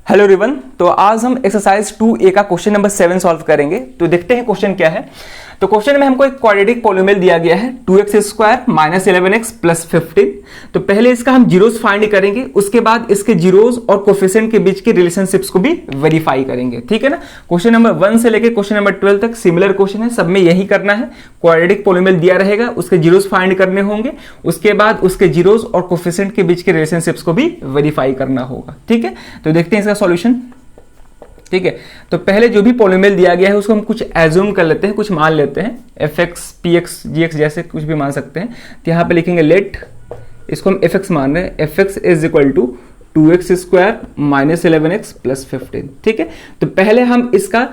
Hello everyone, तो आज हम एक्सरसाइज 2A का क्वेश्चन नंबर 7 सॉल्व करेंगे। तो देखते हैं क्वेश्चन क्या है। तो क्वेश्चन में हमको एक क्वाड्रेटिक पॉलिनोमियल दिया गया है 2x square minus 11x plus 15। तो पहले इसका हम जीरोस फाइंड करेंगे, उसके बाद इसके जीरोस और कोफिशिएंट के बीच के रिलेशनशिप्स को भी वेरीफाई करेंगे। ठीक है ना। क्वेश्चन नंबर 1 से लेकर क्वेश्चन नंबर 12 तक सिमिलर क्वेश्चन है, सब में यही करना है। क्वाड्रेटिक पॉलिनोमियल दिया रहेगा, उसके जीरोस फाइंड करने होंगे, उसके बाद उसके जीरोस और कोफिशिएंट के बीच के रिलेशनशिप्स को भी वेरीफाई करना होगा। ठीक है, तो देखते हैं इसका सॉल्यूशन। ठीक है, तो पहले जो भी पॉलिनोमियल दिया गया है उसको हम कुछ एज्यूम कर लेते हैं, कुछ मान लेते हैं, fx, px, gx जैसे कुछ भी मान सकते हैं। तो यहाँ पे लिखेंगे लेट, इसको हम fx मान रहे हैं, fx is equal to 2x square minus 11x plus 15। ठीक है, तो पहले हम इसका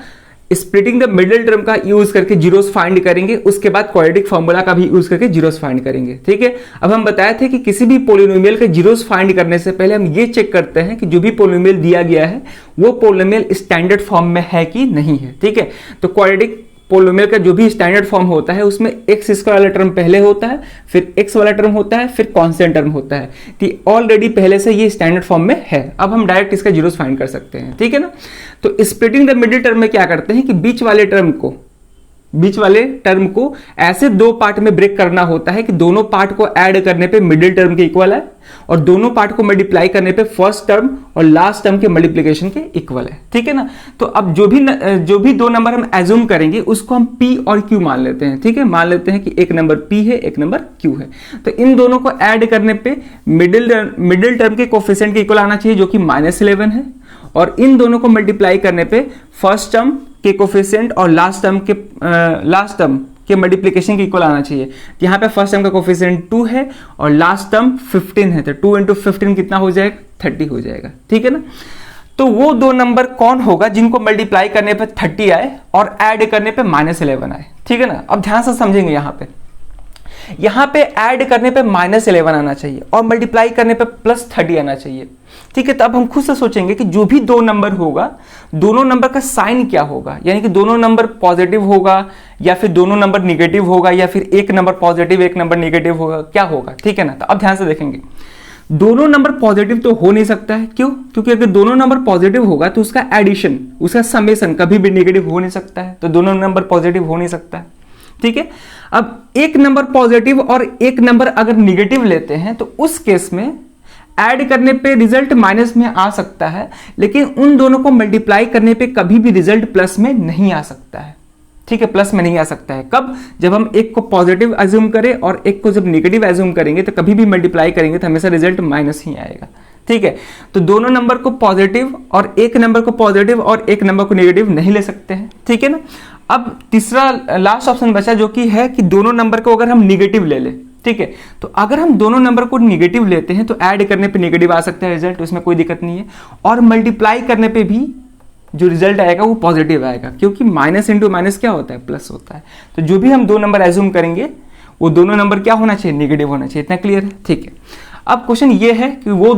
स्प्लिटिंग द मिडिल टर्म का यूज करके जीरोस फाइंड करेंगे, उसके बाद क्वाड्रेटिक फॉर्मूला का भी यूज करके जीरोस फाइंड करेंगे। ठीक है, अब हम बताए थे कि किसी भी पॉलिनोमियल के जीरोस फाइंड करने से पहले हम ये चेक करते हैं कि जो भी पॉलिनोमियल दिया गया है वो पॉलिनोमियल स्टैंडर्ड फॉर्म में है कि नहीं है। ठीक है, तो क्वाड्रेटिक पॉलिनोमियल का जो भी स्टैंडर्ड फॉर्म होता है उसमें एक्स स्क्वायर वाला टर्म पहले होता है, फिर एक्स वाला टर्म होता है, फिर कांस्टेंट टर्म होता है। तो ऑलरेडी पहले से ये स्टैंडर्ड फॉर्म में है। अब हम डायरेक्ट इसका जीरोस फाइंड कर सकते हैं। ठीक है ना। तो स्प्लिटिंग द मिडिल टर्म में क्या करते हैं कि बीच वाले टर्म को ऐसे दो पार्ट में ब्रेक करना होता है कि दोनों पार्ट को ऐड करने पे मिडिल टर्म के इक्वल है और दोनों पार्ट को मल्टीप्लाई करने पे फर्स्ट टर्म और लास्ट टर्म के मल्टीप्लिकेशन के इक्वल है। ठीक है ना। तो अब जो भी दो नंबर हम एज्यूम करेंगे उसको हम P और Q मान लेते हैं। ठीक है, मान लेते हैं कि एक नंबर P है, एक नंबर Q है। तो इन दोनों को ऐड करने पे मिडिल टर्म के कोफिशिएंट के इक्वल आना चाहिए जो कि -11 है, और इन दोनों को मल्टीप्लाई करने पे फर्स्ट टर्म के कोफिशिएंट और लास्ट टर्म के मल्टीप्लिकेशन के इक्वल आना चाहिए। यहाँ पे फर्स्ट टर्म का कोफिशिएंट 2 है और लास्ट टर्म 15 है, तो 2 इंटू 15 कितना हो जाएगा? 30 हो जाएगा। ठीक है ना। तो वो दो नंबर कौन होगा जिनको मल्टीप्लाई करने पे 30 आए और ऐड करने पे -11 आए? ठीक है ना। अब ध्यान से समझेंगे, यहाँ पे ऐड करने पे -11 आना चाहिए और मल्टीप्लाई करने पे +30 आना चाहिए। ठीक है, तो अब हम खुद से सोचेंगे कि जो भी दो नंबर होगा, दोनों नंबर का साइन क्या होगा, यानी कि दोनों नंबर पॉजिटिव होगा या फिर दोनों नंबर निगेटिव होगा या फिर एक नंबर पॉजिटिव एक नंबर निगेटिव होगा, क्या होगा? ठीक है ना। तो अब ध्यान से देखेंगे, दोनों नंबर पॉजिटिव तो हो नहीं सकता है। क्यों? क्योंकि अगर दोनों नंबर पॉजिटिव होगा तो उसका एडिशन, उसका समेशन कभी भी निगेटिव हो नहीं सकता है, तो दोनों नंबर पॉजिटिव हो नहीं सकता है। ठीक है, अब एक नंबर पॉजिटिव और एक नंबर अगर निगेटिव लेते हैं तो उस केस में ऐड करने पे रिजल्ट माइनस में आ सकता है, लेकिन उन दोनों को मल्टीप्लाई करने पे कभी भी रिजल्ट प्लस में नहीं आ सकता है। ठीक है, प्लस में नहीं आ सकता है। कब? जब हम एक को पॉजिटिव एज्यूम करें और एक को जब निगेटिव एज्यूम करेंगे तो कभी भी मल्टीप्लाई करेंगे तो हमेशा रिजल्ट माइनस ही आएगा। ठीक है, तो दोनों नंबर को पॉजिटिव और एक नंबर को पॉजिटिव और एक नंबर को नेगेटिव नहीं ले सकते हैं। ठीक है ना। अब तीसरा लास्ट ऑप्शन बचा जो कि है कि दोनों नंबर को अगर हम निगेटिव ले लें। ठीक है, तो अगर हम दोनों नंबर को निगेटिव लेते हैं तो ऐड करने पे निगेटिव आ सकता है रिजल्ट, उसमें कोई दिक्कत नहीं है, और मल्टीप्लाई करने पे भी जो रिजल्ट आएगा वो पॉजिटिव आएगा, क्योंकि माइनस इंटू माइनस क्या होता है? प्लस होता है। तो जो भी हम दो नंबर एज्यूम करेंगे वो दोनों नंबर क्या होना चाहिए? निगेटिव होना चाहिए। इतना क्लियर है? ठीक है, अब क्वेश्चन ये है कि वो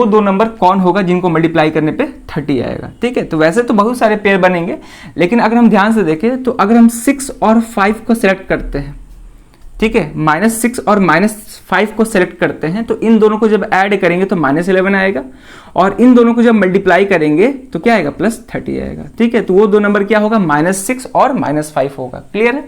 दो नंबर कौन होगा जिनको मल्टीप्लाई करने पे 30 आएगा। ठीक है, तो वैसे तो बहुत सारे पेयर बनेंगे, लेकिन अगर हम ध्यान से देखें तो अगर हम 6 और 5 को सिलेक्ट करते हैं, ठीक है, -6 और -5 को सिलेक्ट करते हैं, तो इन दोनों को जब ऐड करेंगे तो -11 आएगा, और इन दोनों को जब मल्टीप्लाई करेंगे तो क्या आएगा? +30 आएगा। ठीक है, तो वो दो नंबर क्या होगा? -6 और -5 होगा। क्लियर है।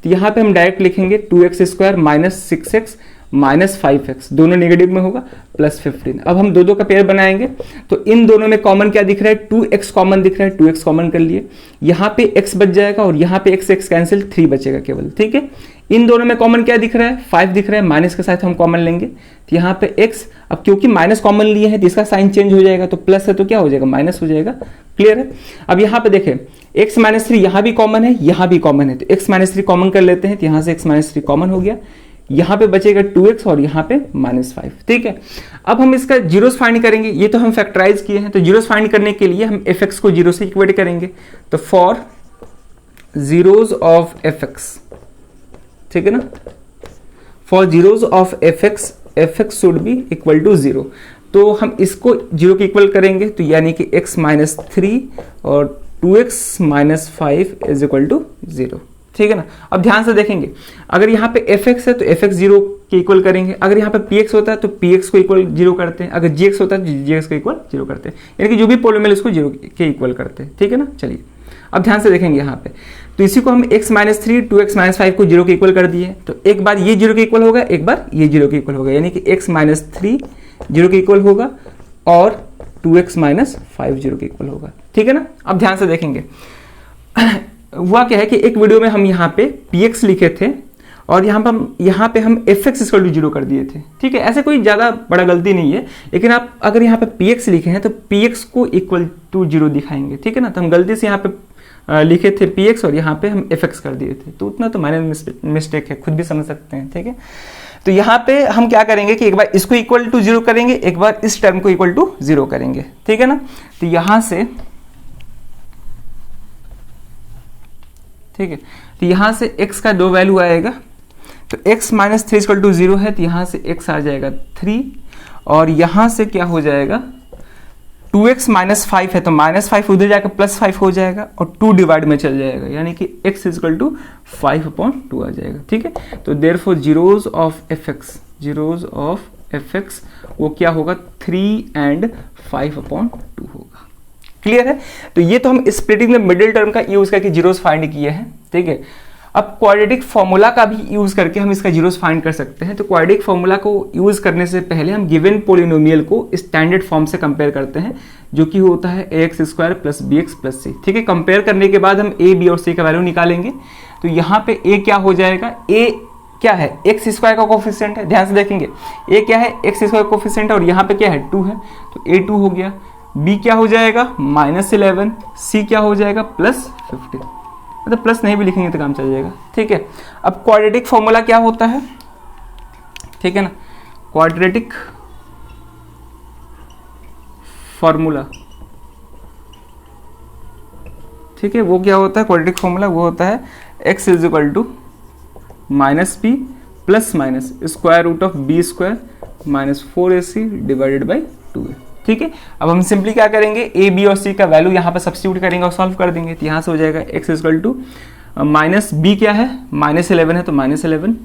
तो यहाँ पे हम डायरेक्ट लिखेंगे 2x square minus 6x minus 5x, दोनों नेगेटिव में होगा, +15। अब हम दो का पेयर बनाएंगे तो इन दोनों में कॉमन क्या दिख रहा है? 2x कॉमन दिख रहा है, 2x कॉमन कर लिए, यहाँ पे x बच जाएगा और यहाँ पे x कैंसिल, 3 बचेगा केवल। ठीक है, इन दोनों में कॉमन क्या दिख रहा है? 5 दिख रहा है, माइनस के साथ हम कॉमन लेंगे तो यहाँ पे x, अब क्योंकि माइनस कॉमन लिए है तो इसका साइन चेंज हो जाएगा, तो प्लस है तो क्या हो जाएगा? माइनस हो जाएगा। क्लियर है। अब यहाँ पे देखें x -3 यहाँ भी कॉमन है, यहाँ भी कॉमन है, तो x -3 कॉमन कर लेते हैं, तो यहाँ से x -3 कॉमन हो गया, यहाँ पे बचेगा 2x और यहाँ पे -5। ठीक है, अब हम इसका जीरोस फाइंड करेंगे। ये तो हम फैक्टराइज किए हैं, तो जीरोस फाइंड करने के लिए हम fx को जीरो से इक्वेट करेंगे। तो फॉर जीरोस ऑफ fx, ठीक है ना, for zeros of fx should be equal to 0। तो हम इसको 0 के इक्वल करेंगे, तो यानी कि x -3 और 2x -5 इज इक्वल टू 0। ठीक है ना। अब ध्यान से देखेंगे, अगर यहाँ पे fx है तो fx 0 के इक्वल करेंगे, अगर यहाँ पे px होता है तो px को इक्वल 0 करते हैं, अगर gx होता है तो gx को इक्वल 0 करते हैं, यानी कि जो भी पोलिनोमियल उसको 0 के इक्वल करते हैं, ठीक है ना। चलिए अब ध्यान से देखेंगे यहाँ पे, तो इसी को हम x माइनस 3 2x माइनस 5 को 0 के इक्वल कर दिए, तो एक बार ये 0 के इक्वल होगा, एक बार ये 0 के इक्वल होगा, यानी कि x माइनस 3 0 के इक्वल होगा और 2x माइनस 5 0 के इक्वल होगा, ठीक है ना। अब ध्यान से देखेंगे हुआ क्या है कि एक वीडियो में हम यहाँ पे px लिखे थे और यहाँ पे हम fx इक्वल टू 0 कर दिए थे, ठीक है। ऐसे कोई ज़्यादा बड़ा गलती नहीं है, लेकिन आप अगर यहाँ पे px लिखे हैं तो px को इक्वल टू 0 दिखाएंगे, ठीक है ना। तो हम गलती से यहाँ पे लिखे थे px और यहाँ पे हम fx कर दिए थे, तो उतना तो माइनर मिस्टेक है, खुद भी समझ सकते हैं, ठीक है। तो यहाँ पे हम क्या करेंगे कि एक बार इसको इक्वल टू 0 करेंगे, एक बार इस टर्म को इक्वल टू 0 करेंगे, ठीक है ना। तो यहाँ से, ठीक है, तो यहाँ से x का 2 वैल्यू आएगा, तो x माइनस 3 इक्वल टू 0 है, तो यहाँ से x आ जाएगा 3 और यहाँ से क्या हो जाएगा 2x माइनस 5 है तो माइनस 5 उधर जाकर प्लस 5 हो जाएगा और 2 डिवाइड में चल जाएगा, यानी कि x इक्वल टू 5/2 आ जाएगा, ठीक है। तो देयरफॉर जीरोज ऑफ fx वो क्या होगा 3 and 5/2 होगा। क्लियर है। तो ये तो हम स्प्लिटिंग द मिडिल टर्म का यूज करके जीरोस फाइंड किए हैं, ठीक है। अब क्वाड्रेटिक फॉर्मूला का भी यूज करके हम इसका जीरोस फाइंड कर सकते हैं। तो क्वाड्रेटिक फॉर्मूला को यूज करने से पहले हम गिवन पोलिनोमियल को स्टैंडर्ड फॉर्म से कंपेयर करते हैं, जो कि होता है ax square plus bx plus c, ठीक है। कंपेयर करने के बाद हम a b और c का वैल्यू निकालेंगे। तो यहाँ पे a क्या हो जाएगा, a क्या है एक्स स्क्वायर का कोफिशिएंट है, ध्यान से देखेंगे a क्या है एक्स स्क्वायर का कोफिशिएंट है और यहाँ पे क्या है 2 है, तो a2 हो गया। b क्या हो जाएगा -11, c क्या हो जाएगा +50, मतलब प्लस नहीं भी लिखेंगे तो काम चल जाएगा, ठीक है। अब क्वाड्रेटिक फॉर्मूला क्या होता है, ठीक है ना, क्वाड्रेटिक फॉर्मूला, ठीक है, वो क्या होता है क्वाड्रेटिक फॉर्मूला, वो होता है x is equal to -p plus minus square root of b square minus 4ac divided by 2a, ठीक है। अब हम सिंपली क्या करेंगे a b और c का वैल्यू यहाँ पे सब्स्टिट्यूट करेंगे और सॉल्व कर देंगे। तो यहाँ से हो जाएगा x equal to minus b क्या है -11 है तो -11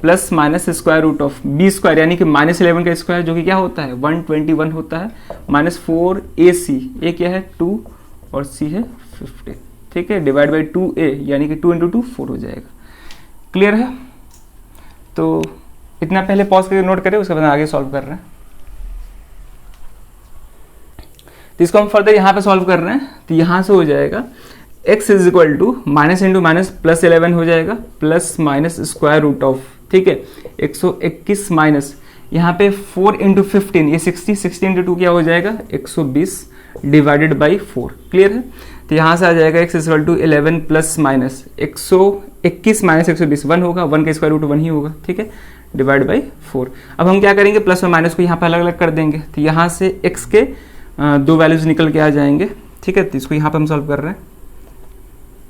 plus minus square root of b square यानी कि -11 का स्क्वायर जो कि क्या होता है 121 होता है, -4ac, a क्या है 2 और c है 50, ठीक है, डिवाइड बाई 2a यानी कि 2 × 2 4 हो जाएगा। क्लियर है। तो इतना पहले पॉज करके नोट करें, उसके बाद आगे सॉल्व कर रहे हैं। तो इसको हम फर्दर यहाँ पे सॉल्व कर रहे हैं। तो यहाँ से हो जाएगा x is equal to minus into minus plus 11 हो जाएगा plus minus square root of, ठीक है, 121 माइनस यहाँ पे 4 × 15 ये 60 × 2 क्या हो जाएगा 120 डिवाइडेड बाई 4। क्लियर है। तो यहाँ से आ जाएगा x is equal to 11 plus minus 121 minus 120 1 होगा, 1 का स्क्वायर रूट 1 ही होगा, ठीक है, डिवाइड बाई 4। अब हम क्या करेंगे प्लस और माइनस को यहाँ पे अलग अलग कर देंगे। तो यहाँ से x के दो वैल्यूज निकल के आ जाएंगे, ठीक है। तो इसको यहाँ पे हम सॉल्व कर रहे हैं।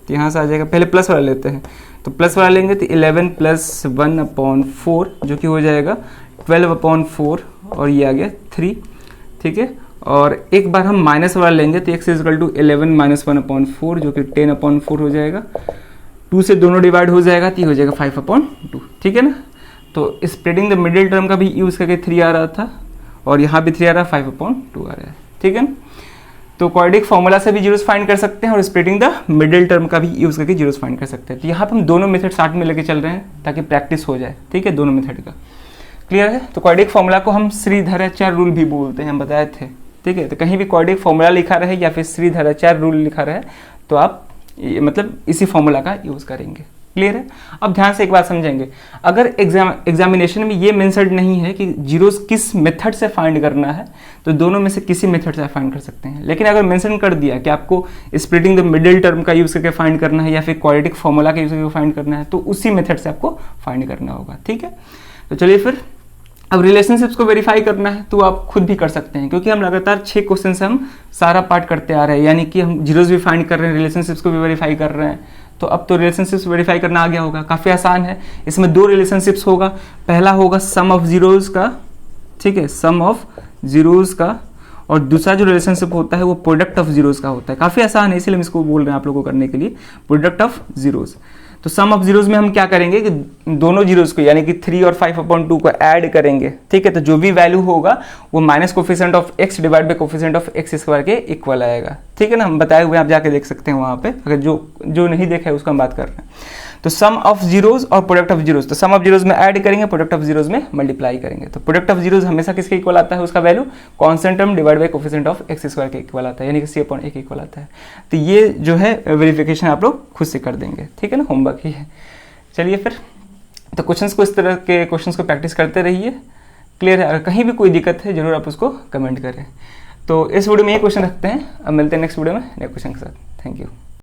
तो यहाँ से आ जाएगा, पहले प्लस वाला लेते हैं, तो प्लस वाला लेंगे तो 11 प्लस 1/4 जो कि हो जाएगा 12/4 और ये आ गया 3, ठीक है। और एक बार हम माइनस वाला लेंगे तो x is equal to 11 minus 1/4 जो कि 10/4 हो जाएगा, 2 से दोनों डिवाइड हो जाएगा तो ये हो जाएगा 5/2, ठीक है ना। तो स्प्लिटिंग द मिडिल टर्म का भी यूज करके 3 आ रहा था और यहाँ भी 3 आ रहा है, 5/2 आ रहा है, ठीक है ना। तो क्वाड्रेटिक फॉर्मूला से भी जीरोस फाइंड कर सकते हैं और स्प्लिटिंग द मिडिल टर्म का भी यूज करके जीरोस फाइंड कर सकते हैं। तो यहाँ पे हम दोनों मेथड साथ में लेके चल रहे हैं ताकि प्रैक्टिस हो जाए, ठीक है, दोनों मेथड का। क्लियर है। तो क्वाड्रेटिक फॉर्मूला को हम श्रीधराचार्य रूल भी बोलते हैं, हम बताए थे, ठीक है। तो कहीं भी क्वाड्रेटिक फॉर्मूला लिखा रहे या फिर श्रीधराचार्य रूल लिखा रहे तो आप मतलब इसी फॉर्मूला का यूज करेंगे। क्लियर है। अब ध्यान से एक बात समझेंगे, अगर एग्जामिनेशन में ये मेंशन्ड नहीं है कि जीरोस किस मेथड से फाइंड करना है तो दोनों में से किसी मेथड से फाइंड कर सकते हैं। लेकिन अगर मेंशन कर दिया कि आपको स्प्लिटिंग द मिडिल टर्म का यूज करके फाइंड करना है या फिर क्वाड्रेटिक फॉर्मूला का यूज करके फाइंड करना है तो उसी मेथड से आपको फाइंड करना होगा, ठीक है। तो चलिए फिर अब रिलेशनशिप्स को वेरीफाई करना है तो आप खुद भी कर सकते हैं, क्योंकि हम लगातार 6 क्वेश्चन से हम सारा पार्ट करते आ रहे हैं, यानी कि हम जीरोस भी फाइंड कर रहे हैं, रिलेशनशिप्स को भी वेरीफाई कर रहे हैं। तो अब तो रिलेशनशिप्स वेरीफाई करना आ गया होगा, काफ़ी आसान है। इसमें 2 रिलेशनशिप्स होगा, पहला होगा सम ऑफ जीरोस का, ठीक है, सम ऑफ जीरोस का, और दूसरा जो रिलेशनशिप होता है वो प्रोडक्ट ऑफ जीरोस का होता है। काफ़ी आसान है, इसलिए हम इसको बोल रहे हैं आप लोगों को करने के लिए, प्रोडक्ट ऑफ जीरोस। तो सम ऑफ जीरोज में हम क्या करेंगे कि दोनों जीरोज को यानी कि 3 और 5/2 को ऐड करेंगे, ठीक है। तो जो भी वैल्यू होगा वो minus coefficient of x divide by coefficient of x square के इक्वल आएगा, ठीक है ना। हम बताए हुए आप जाके देख सकते हैं वहां पे, अगर जो नहीं देखा है उसका हम बात कर रहे हैं। तो सम ऑफ जीरोज और प्रोडक्ट ऑफ जीरोज, तो सम ऑफ जीरोज में ऐड करेंगे, प्रोडक्ट ऑफ जीरोज में मल्टीप्लाई करेंगे। तो प्रोडक्ट ऑफ जीरोज हमेशा किसके इक्वल आता है, उसका value constant term divide by coefficient of x square के इक्वल आता है, यानी कि c/a के इक्वल आता है। तो ये जो है वेरिफिकेशन आप लोग खुद से कर देंगे, ठीक है ना, होमवर्क ही है। चलिए फिर, तो क्वेश्चंस को, इस तरह के क्वेश्चंस को प्रैक्टिस करते रहिए। क्लियर है? अगर कहीं भी कोई दिक्कत है जरूर आप उसको कमेंट करें। तो इस वीडियो में ये क्वेश्चन रखते हैं, अब मिलते हैं नेक्स्ट वीडियो में नए क्वेश्चन के साथ। Thank you.